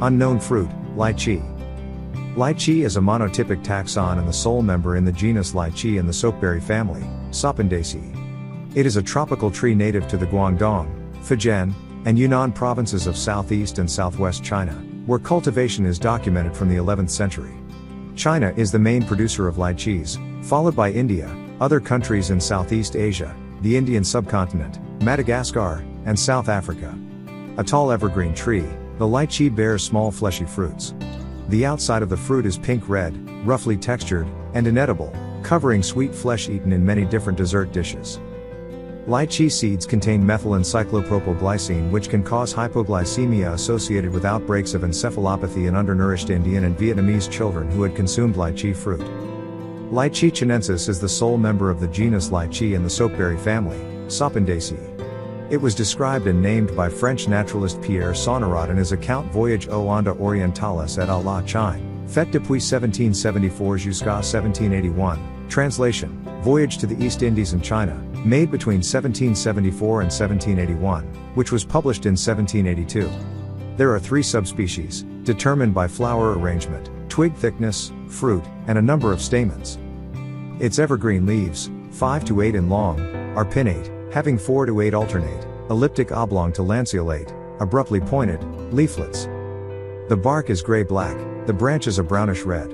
Unknown fruit, lychee. Lychee is a monotypic taxon and the sole member in the genus Lychee in the soapberry family, Sapindaceae. It is a tropical tree native to the Guangdong, Fujian, and Yunnan provinces of southeast and southwest China, where cultivation is documented from the 11th century. China is the main producer of lychees, followed by India, other countries in Southeast Asia, the Indian subcontinent, Madagascar, and South Africa. A tall evergreen tree, the lychee bears small fleshy fruits. The outside of the fruit is pink-red, roughly textured, and inedible, covering sweet flesh eaten in many different dessert dishes. Lychee seeds contain methylene-cyclopropylglycine, which can cause hypoglycemia associated with outbreaks of encephalopathy in undernourished Indian and Vietnamese children who had consumed lychee fruit. Lychee chinensis is the sole member of the genus Lychee in the soapberry family, Sapindaceae. It was described and named by French naturalist Pierre Sonnerat in his account Voyage aux Andes Orientales et à la Chine, fait depuis 1774 jusqu'à 1781, translation, Voyage to the East Indies and China, made between 1774 and 1781, which was published in 1782. There are 3 subspecies, determined by flower arrangement, twig thickness, fruit, and a number of stamens. Its evergreen leaves, 5 to 8 in long, are pinnate, having 4 to 8 alternate, elliptic oblong to lanceolate, abruptly pointed, leaflets. The bark is gray-black, the branches are brownish-red.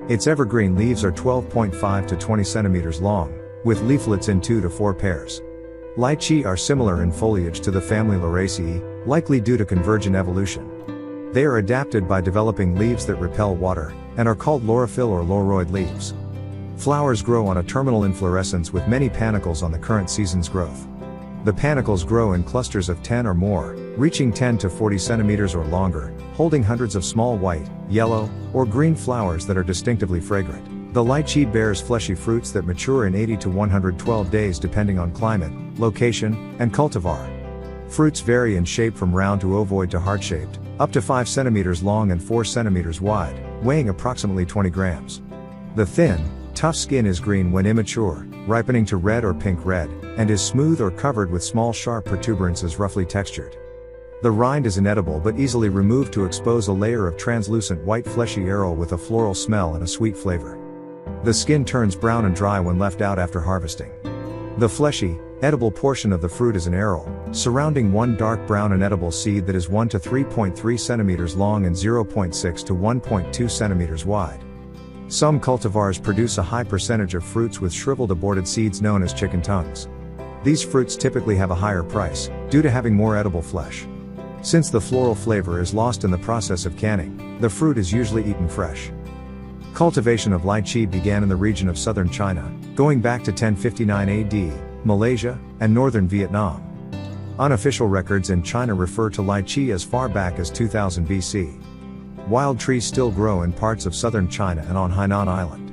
Its evergreen leaves are 12.5 to 20 centimeters long, with leaflets in 2 to 4 pairs. Lychee are similar in foliage to the family Lyraceae, likely due to convergent evolution. They are adapted by developing leaves that repel water, and are called laurophyll or laurioid leaves. Flowers grow on a terminal inflorescence with many panicles on the current season's growth. The panicles grow in clusters of 10 or more, reaching 10 to 40 centimeters or longer, holding hundreds of small white, yellow, or green flowers that are distinctively fragrant. The lychee bears fleshy fruits that mature in 80 to 112 days depending on climate, location, and cultivar. Fruits vary in shape from round to ovoid to heart-shaped, up to 5 centimeters long and 4 centimeters wide, weighing approximately 20 grams. The thin, tough skin is green when immature, ripening to red or pink-red, and is smooth or covered with small sharp protuberances roughly textured. The rind is inedible but easily removed to expose a layer of translucent white fleshy aril with a floral smell and a sweet flavor. The skin turns brown and dry when left out after harvesting. The fleshy, edible portion of the fruit is an aril, surrounding one dark brown inedible seed that is 1 to 3.3 centimeters long and 0.6 to 1.2 centimeters wide. Some cultivars produce a high percentage of fruits with shriveled aborted seeds known as chicken tongues. These fruits typically have a higher price, due to having more edible flesh. Since the floral flavor is lost in the process of canning, the fruit is usually eaten fresh. Cultivation of lychee began in the region of southern China, going back to 1059 AD, Malaysia, and northern Vietnam. Unofficial records in China refer to lychee as far back as 2000 BC. Wild trees still grow in parts of southern China and on Hainan Island.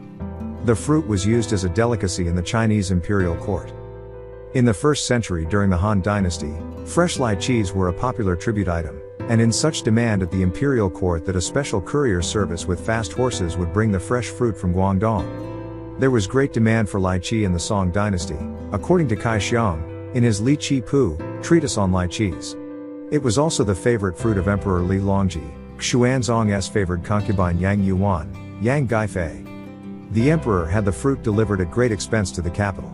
The fruit was used as a delicacy in the Chinese imperial court. In the 1st century during the Han Dynasty, fresh lychees were a popular tribute item, and in such demand at the imperial court that a special courier service with fast horses would bring the fresh fruit from Guangdong. There was great demand for lychee in the Song Dynasty, according to Kai Xiang, in his Lychee Pu, treatise on lychees. It was also the favorite fruit of Emperor Li Longji, Xuanzong's favored concubine Yang Yuan, Yang Gaifei. The emperor had the fruit delivered at great expense to the capital.